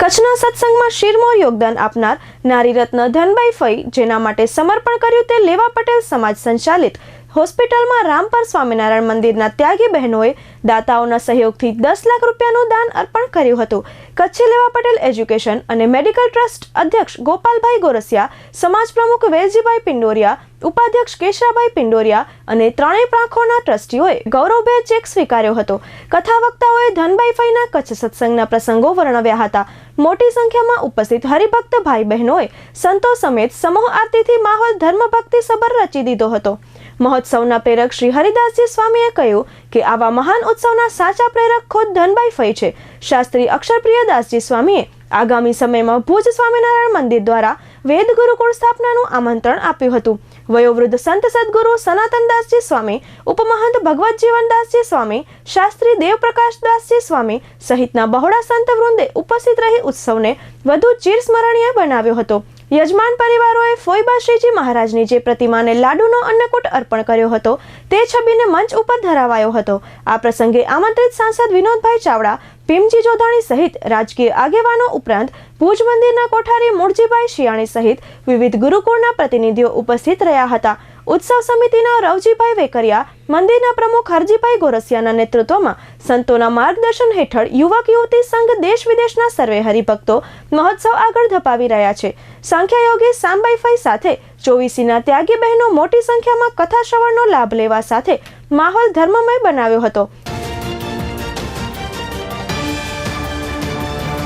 કચ્છના સત્સંગમાં શિરમોર યોગદાન આપનાર નારી રત્ન ધનબાઈ ફઈ જેના માટે સમર્પણ કર્યું તે લેવા પટેલ સમાજ સંચાલિત હોસ્પિટલમાં રામપર સ્વામિનારાયણ મંદિરના ત્યાગી બહેનોએ દાતાઓના સહયોગથી 10 લાખ રૂપિયાનું દાન અર્પણ કર્યું હતું. કચ્છી લેવા પટેલ એજ્યુકેશન અને મેડિકલ ટ્રસ્ટ અધ્યક્ષ ગોપાલભાઈ ગોરસિયા, સમાજ પ્રમુખ વેલજીભાઈ પિંડોરિયા, ઉપાધ્યક્ષ કેશરાભાઈ પિંડોરિયા અને ત્રણેય પાંખોના ટ્રસ્ટીઓએ ગૌરવભેર ચેક સ્વીકાર્યો હતો. કથા વક્તાઓએ ધનબાઈ ફઈના કચ્છ સત્સંગના પ્રસંગો વર્ણવ્યા હતા. મોટી સંખ્યામાં ઉપસ્થિત હરિભક્ત ભાઈ બહેનોએ સંતો સમેત સમૂહ આરતીથી માહોલ ધર્મભક્તિ સભર રચી દીધો હતો. મહોત્સવના પ્રેરક શ્રી હરિદાસજી સ્વામીએ કહ્યું કે આવા મહાન ઉત્સવના સાચા પ્રેરક ખુદ ધનબાઈ ફઈ છે. શાસ્ત્રી અક્ષરપ્રિય દાસજી સ્વામીએ આગામી સમયમાં ભુજ સ્વામિનારાયણ મંદિર દ્વારા વેદ ગુરુકુળ સ્થાપનાનું આમંત્રણ આપ્યું હતું. વયોવૃદ્ધ સંત સદગુરુ સનાતનદાસજી સ્વામી, ઉપમહંત ભગવત જીવનદાસજી સ્વામી, શાસ્ત્રી દેવપ્રકાશદાસજી સ્વામી સહિતના બહોળા સંત વૃંદે ઉપસ્થિત રહી ઉત્સવને વધુ ચિરસ્મરણીય બનાવ્યો હતો. યજમાન પરિવારોએ ફોઈબા શ્રીજી મહારાજની જે પ્રતિમાને લાડુનો અન્નકૂટ અર્પણ કર્યો હતો તે છબીને મંચ ઉપર ધરાવાયો હતો. આ પ્રસંગે આમંત્રિત સાંસદ વિનોદભાઈ ચાવડા, ભીમજી જોધાણી સહિત રાજકીય આગેવાનો ઉપરાંત ભુજ મંદિરના કોઠારી મૂળજીભાઈ શિયાણી સહિત વિવિધ ગુરુકુળના પ્રતિનિધિઓ ઉપસ્થિત રહ્યા હતા. ઉત્સવ સમિતિના રવજીભાઈ વેકરિયા, મંદિરના પ્રમુખ હરજીભાઈ ગોરસિયાના નેતૃત્વમાં સંતોના માર્ગદર્શન હેઠળ યુવક યુવતી સંઘ દેશ વિદેશના સર્વે હરિભક્તો મહોત્સવ આગળ ધપાવી રહ્યા છે. સંખ્યાયોગી સામબાઈ ફઈ સાથે 24 ત્યાગી બહેનો મોટી સંખ્યામાં કથા શ્રવણનો લાભ લેવા સાથે માહોલ ધર્મમય બનાવ્યો હતો.